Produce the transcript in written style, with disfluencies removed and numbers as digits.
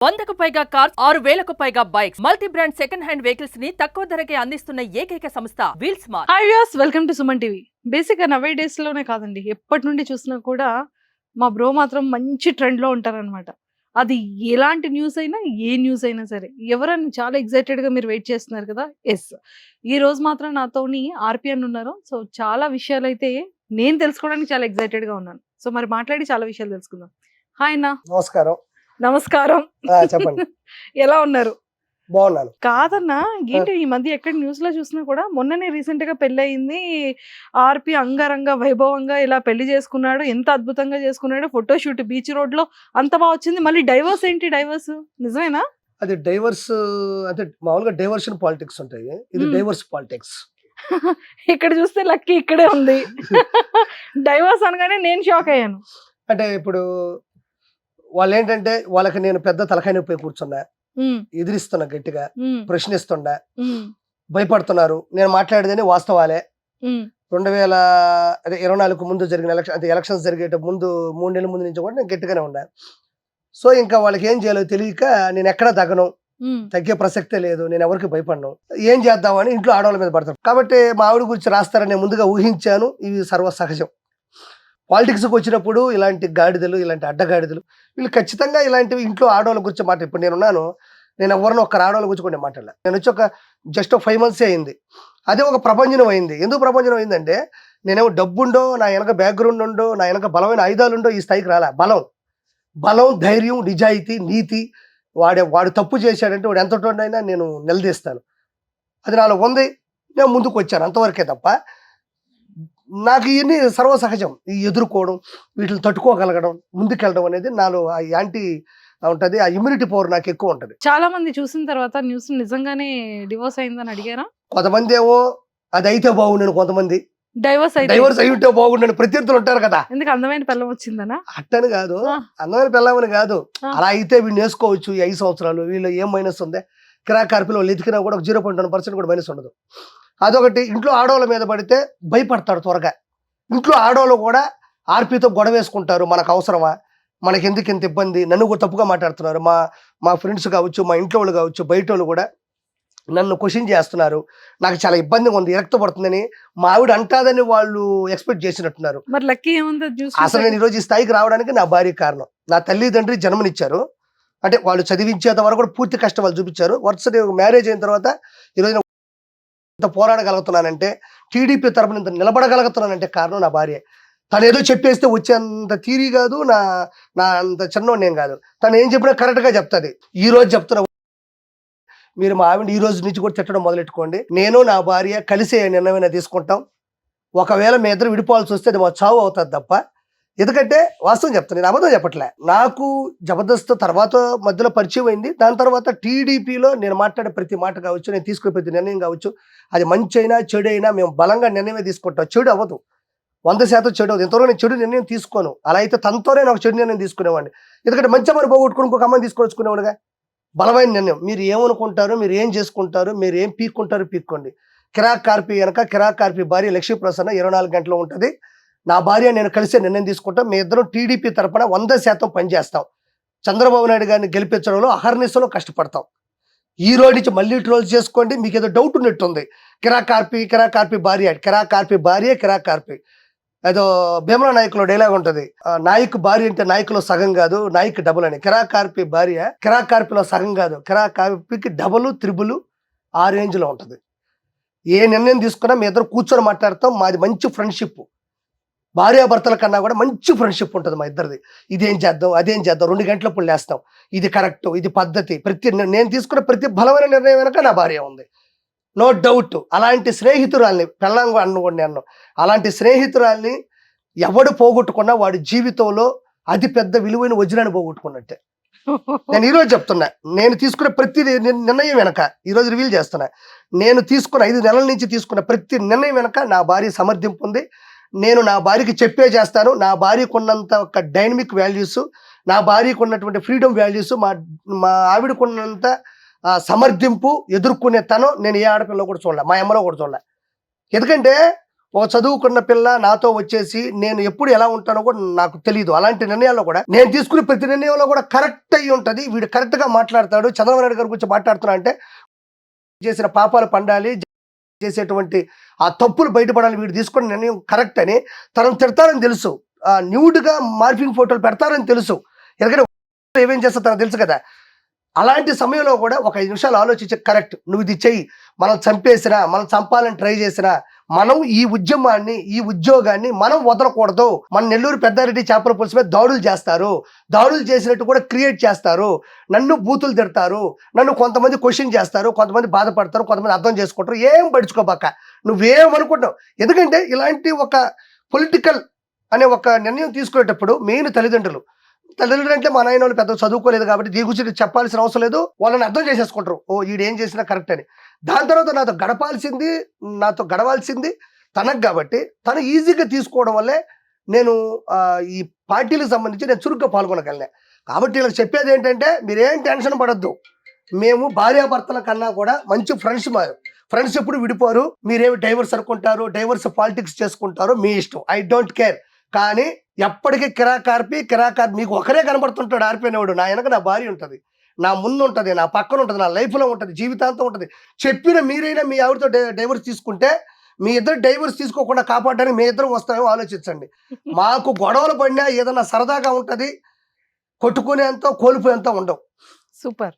100కు పైగా కార్స్, 6,000కు పైగా bikes, multi brand second hand vehicles ని తక్కువ ధరకే అందిస్తున్న ఏకైక సంస్థ wheel smart. Hi viewers, welcome to Suman TV. బేసిక్గా నవే డేస్ లోనే కాదండి, ఎప్పటి నుండి చూసినా కూడా మా బ్రో మాత్రం మంచి ట్రెండ్ లో ఉంటారనమాట. అది ఎలాంటి న్యూస్ అయినా, ఏ న్యూస్ అయినా సరే, ఎవరైనా చాలా ఎక్సైటెడ్ గా మీరు వెయిట్ చేస్తున్నారు కదా. ఎస్, ఈ రోజు మాత్రం నాతోని ఆర్పిఎన్ ఉన్నారు. సో చాలా విషయాలు అయితే నేను తెలుసుకోవడానికి చాలా ఎక్సైటెడ్ గా ఉన్నాను. సో మరి మాట్లాడి చాలా విషయాలు తెలుసుకుందాం. హాయ్ అన్న. నమస్కారం. నమస్కారం. చెప్పండి. ఎలా ఉన్నారు? బాగున్నాను. కాదన్నా, ఏంటి ఈ మధ్య ఎక్కడ న్యూస్ లో చూసినా కూడా మొన్ననే రీసెంట్ గా పెళ్లి అయింది, ఆర్పి అంగరంగ వైభవంగా ఇలా పెళ్లి చేసుకున్నాడు, ఎంత అద్భుతంగా చేసుకున్నాడు, ఫోటోషూట్ బీచ్ రోడ్ లో అంత బాగా వచ్చింది. మళ్ళీ డైవర్స్ ఏంటి? డైవర్స్ నిజమేనా? అది డైవర్స్ అంటే మామూలుగా డైవర్షన్ పాలిటిక్స్ ఉంటాయి. ఇది డైవర్స్ పాలిటిక్స్. ఇక్కడ చూస్తే లక్కీ ఇక్కడే ఉంది. డైవర్స్ అనగానే నేను షాక్ అయ్యాను. అంటే ఇప్పుడు వాళ్ళు ఏంటంటే వాళ్ళకి నేను పెద్ద తలకాయ నొప్పి కూర్చున్నా, ఎదిరిస్తున్నా, గట్టిగా ప్రశ్నిస్తున్నా, భయపడుతున్నారు. నేను మాట్లాడేదని వాస్తవాలే. 2024 ముందు జరిగిన ఎలక్షన్స్ జరిగేట ముందు 3 నెలల ముందు నుంచి కూడా నేను గట్టిగానే ఉన్నా. సో ఇంకా వాళ్ళకి ఏం చేయాలో తెలియక నేను ఎక్కడ తగ్గను, తగ్గే ప్రసక్తే లేదు, నేను ఎవరికి భయపడను. ఏం చేద్దామని ఇంట్లో ఆడవాళ్ళ మీద పడతాను. కాబట్టి మా ఆవిడ గురించి రాస్తారని నేను ముందుగా ఊహించాను. ఇవి సర్వసహజం. పాలిటిక్స్కి వచ్చినప్పుడు ఇలాంటి గాడిదలు, ఇలాంటి అడ్డగాడిదలు, వీళ్ళు ఖచ్చితంగా ఇలాంటివి ఇంట్లో ఆడవాళ్ళ గురించి మాట. ఇప్పుడు నేనున్నాను, నేను ఎవరినో ఒక్క ఆడవాళ్ళ గురించి కూడా మాట్లాడలే. నేను వచ్చి ఒక జస్ట్ 5 months అయింది. అదే ఒక ప్రపంచం అయింది. ఎందుకు ప్రపంచం అయిందంటే, నేనేమో డబ్బుండో, నా వెనక బ్యాక్గ్రౌండ్ ఉండో, నా వెనక బలమైన ఆయుధాలుండో ఈ స్థాయికి రాలే. బలం, ధైర్యం, నిజాయితీ, నీతి. వాడు తప్పు చేశాడంటే వాడు ఎంతటోనైనా నేను నిలదీస్తాను. అది నాలో ఉంది. నేను ముందుకు వచ్చాను, అంతవరకే తప్ప నాకు ఇవన్నీ సర్వసహజం. ఈ ఎదుర్కోవడం, వీటిని తట్టుకోగలగడం, ముందుకెళ్ళడం అనేది నాలో ఆ యాంటీ ఉంటుంది. ఆ ఇమ్యూనిటీ పవర్ నాకు ఎక్కువ ఉంటుంది. చాలా మంది చూసిన తర్వాత న్యూస్ నిజంగానే డివోర్స్ అయిందని అడిగారా? కొంతమంది ఏమో అది అయితే బాగుండను, కొంతమంది డైవర్స్ అయి ఉంటే బాగుండని ప్రత్యర్థులు ఉంటారు కదా. ఎందుకు అందమైన పిల్లం వచ్చిందని? అట్టని కాదు, అందమైన పిల్లమని కాదు, అలా అయితే వీళ్ళు వేసుకోవచ్చు. ఈ 5 సంవత్సరాలు వీళ్ళు ఏం మైనస్ ఉంది? కిరాక్ కార్పిలో వాళ్ళు ఎతికినా కూడా 0.1% కూడా మైనస్ ఉండదు. అదొకటి. ఇంట్లో ఆడవాళ్ళ మీద పడితే భయపడతాడు త్వరగా. ఇంట్లో ఆడవాళ్ళు కూడా ఆర్పీతో గొడవ వేసుకుంటారు. మనకు అవసరమా, మనకి ఎందుకు ఇంత ఇబ్బంది, నన్ను కూడా తప్పుగా మాట్లాడుతున్నారు. మా ఫ్రెండ్స్ కావచ్చు, మా ఇంట్లో వాళ్ళు కావచ్చు, బయట వాళ్ళు కూడా నన్ను క్వశ్చన్ చేస్తున్నారు. నాకు చాలా ఇబ్బందిగా ఉంది, విరక్త పడుతుందని మా ఆవిడ అంటాదని వాళ్ళు ఎక్స్పెక్ట్ చేసినట్టున్నారు. మరి లక్కీ ఏముంది? అసలు నేను ఈరోజు ఈ స్థాయికి రావడానికి నా భార్య కారణం. నా తల్లిదండ్రి జన్మనిచ్చారు. అంటే వాళ్ళు చదివించేంత వరకు కూడా పూర్తి కష్టం వాళ్ళు చూపించారు. వరుస మ్యారేజ్ అయిన తర్వాత ఈరోజు ఇంత పోరాడగలుగుతున్నానంటే, టీడీపీ తరపున ఇంత నిలబడగలుగుతున్నానంటే కారణం నా భార్య. తను ఏదో చెప్పేస్తే వచ్చేంత తీరి కాదు, నా అంత చిన్నోడు నేను కాదు. తను ఏం చెప్పినా కరెక్ట్గా చెప్తుంది. ఈ రోజు చెప్తున్నా, మీరు మా ఆవిడ ఈ రోజు నుంచి కూడా తిట్టడం మొదలెట్టుకోండి. నేను నా భార్య కలిసే నిర్ణయమైనా తీసుకుంటాం. ఒకవేళ మీ ఇద్దరు విడిపోవాల్సి వస్తే అది మా చావు అవుతుంది తప్ప. ఎందుకంటే వాస్తవం చెప్తాను, నేను అబద్ధం చెప్పట్లే. నాకు జబర్దస్త్ తర్వాత మధ్యలో పరిచయం అయింది. దాని తర్వాత టీడీపీలో నేను మాట్లాడే ప్రతి మాట కావచ్చు, నేను తీసుకునే ప్రతి నిర్ణయం కావచ్చు, అది మంచి అయినా చెడు అయినా మేము బలంగా నిర్ణయమే తీసుకుంటాం. చెడు అవ్వదు, 100% చెడు అవ్వదు. ఎంతవరకు నేను చెడు నిర్ణయం తీసుకోను. అలా అయితే తనతోనే నాకు చెడు నిర్ణయం తీసుకునేవాడిని. ఎందుకంటే మంచి అమ్మని పోగొట్టుకుని ఇంకొక అమ్మని తీసుకొచ్చుకునేవాడుగా. బలమైన నిర్ణయం. మీరు ఏమనుకుంటారు, మీరు ఏం చేసుకుంటారు, మీరు ఏం పీక్కుంటారు పీక్కోండి. కిరాక్ కార్పి కనుక కిరాక్ కార్పి భార్య లక్ష్మీ ప్రసన్న 24 గంటలు ఉంటుంది. నా భార్య నేను కలిసే నిర్ణయం తీసుకుంటాం. మీ ఇద్దరం టీడీపీ తరఫున 100% పనిచేస్తాం. చంద్రబాబు నాయుడు గారిని గెలిపించడంలో అహర్నిశలో కష్టపడతాం. ఈ రోజు నుంచి మళ్ళీ ట్రోల్ చేసుకోండి. మీకు ఏదో డౌట్ ఉన్నట్టుంది. కిరాక్ కార్పి భార్య, కిరాక్ కార్పి ఏదో భీమలా నాయకులో డైలాగ్ ఉంటుంది, నాయక్ భార్య అంటే నాయకులో సగం కాదు, నాయక్ డబుల్ అని. కిరాక్ కార్పి భార్య కిరాక్ కార్పిలో సగం కాదు, కిరాక్ కార్పికి డబుల్, త్రిబుల్ ఆ రేంజ్లో ఉంటుంది. ఏ నిర్ణయం తీసుకున్నా మీ ఇద్దరు కూర్చొని మాట్లాడతాం. మాది మంచి ఫ్రెండ్షిప్. భార్యాభర్తల కన్నా కూడా మంచి ఫ్రెండ్షిప్ ఉంటుంది మా ఇద్దరిది. ఇదేం చేద్దాం, అదేం చేద్దాం, 2 గంటలప్పుడు లేస్తాం. ఇది కరెక్ట్, ఇది పద్ధతి. నేను తీసుకున్న ప్రతి బలమైన నిర్ణయం వెనక నా భార్య ఉంది, నో డౌట్. అలాంటి స్నేహితురాల్ని పెళ్ళంగా అన్నకూడదు నేను. అలాంటి స్నేహితురాల్ని ఎవడు పోగొట్టుకున్నా వాడి జీవితంలో అతి పెద్ద విలువైన వజ్రాన్ని పోగొట్టుకున్నట్టే. నేను ఈరోజు చెప్తున్నా, నేను తీసుకున్న ప్రతి నిర్ణయం వెనక ఈరోజు రివీల్ చేస్తున్నా. నేను తీసుకున్న 5 నెలల నుంచి తీసుకున్న ప్రతి నిర్ణయం వెనక నా భార్య సమర్థింపు ఉంది. నేను నా భార్యకి చెప్పే చేస్తాను. నా భార్యకు ఉన్నంత ఒక డైనమిక్ వాల్యూస్, నా భార్యకు ఉన్నటువంటి ఫ్రీడమ్ వాల్యూస్, మా ఆవిడకు ఉన్నంత సమర్థింపు, ఎదుర్కొనే తనం నేను ఏ ఆడపిల్లో కూడా చూడలే, మా అమ్మలో కూడా చూడలే. ఎందుకంటే ఒక చదువుకున్న పిల్ల నాతో వచ్చేసి నేను ఎప్పుడు ఎలా ఉంటానో కూడా నాకు తెలియదు. అలాంటి నిర్ణయాల్లో కూడా నేను తీసుకునే ప్రతి నిర్ణయంలో కూడా కరెక్ట్ అయ్యి ఉంటుంది. వీడు కరెక్ట్ గా మాట్లాడతాడు. చంద్రబాబు నాయుడు గారి గురించి మాట్లాడుతున్నా అంటే చేసిన పాపాలు పండాలి, చేసేటువంటి ఆ తప్పులు బయటపడాలి, వీడు తీసుకున్న నిర్ణయం కరెక్ట్ అని. తనను తిడతారని తెలుసు, న్యూడ్ గా మార్ఫింగ్ ఫోటోలు పెడతారని తెలుసు, ఎందుకంటే ఏమేం చేస్తా తనకు తెలుసు కదా. అలాంటి సమయంలో కూడా ఒక 5 నిమిషాలు ఆలోచించి కరెక్ట్ నువ్వు ఇది చెయ్యి, మనం చంపేసినా మనం చంపాలని ట్రై చేసినా మనం ఈ ఉద్యమాన్ని ఈ ఉద్యోగాన్ని మనం వదలకూడదు. మన నెల్లూరు పెద్దారెడ్డి చేపల పులుసు మీద దాడులు చేస్తారు, దాడులు చేసినట్టు కూడా క్రియేట్ చేస్తారు, నన్ను బూతులు తిడతారు, నన్ను కొంతమంది క్వశ్చన్ చేస్తారు, కొంతమంది బాధపడతారు, కొంతమంది అర్థం చేసుకుంటారు. ఏం పడుచుకోబాక, నువ్వేమనుకుంటావు. ఎందుకంటే ఇలాంటి ఒక పొలిటికల్ అనే ఒక నిర్ణయం తీసుకునేటప్పుడు మెయిన్ తల్లిదండ్రులు అంటే మా నాయన వాళ్ళు పెద్ద చదువుకోలేదు కాబట్టి దీని గురించి చెప్పాల్సిన అవసరం లేదు, వాళ్ళని అర్థం చేసేసుకుంటారు. ఓ ఈడేం చేసినా కరెక్ట్ అని. దాని తర్వాత నాతో గడవాల్సింది తనకు కాబట్టి తను ఈజీగా తీసుకోవడం వల్లే నేను ఈ పార్టీలకు సంబంధించి నేను చురుగ్గా పాల్గొనగలిగా. కాబట్టి ఇలా చెప్పేది ఏంటంటే మీరేం టెన్షన్ పడద్దు, మేము భార్యాభర్తల కన్నా కూడా మంచి ఫ్రెండ్స్. ఫ్రెండ్స్ ఎప్పుడు విడిపోరు. మీరేమి డైవర్స్ అనుకుంటారు, డైవర్స్ పాలిటిక్స్ చేసుకుంటారు, మీ ఇష్టం, ఐ డోంట్ కేర్. కానీ ఎప్పటికీ కిరాకార్పి మీకు ఒకరే కనబడుతుంటాడు ఆర్పినవాడు. నా వెనక నా భార్య ఉంటుంది, నా ముందు ఉంటుంది, నా పక్కన ఉంటుంది, నా లైఫ్లో ఉంటుంది, జీవితాంతం ఉంటుంది. చెప్పిన మీరైనా మీ ఆవిడతో డైవర్స్ తీసుకుంటే మీ ఇద్దరు డైవర్స్ తీసుకోకుండా కాపాడడానికి మీ ఇద్దరు వస్తామేమో ఆలోచించండి. మాకు గొడవలు పడినా ఏదన్నా సరదాగా ఉంటుంది, కొట్టుకునేంత కోల్పోయేంత ఉండవు. సూపర్.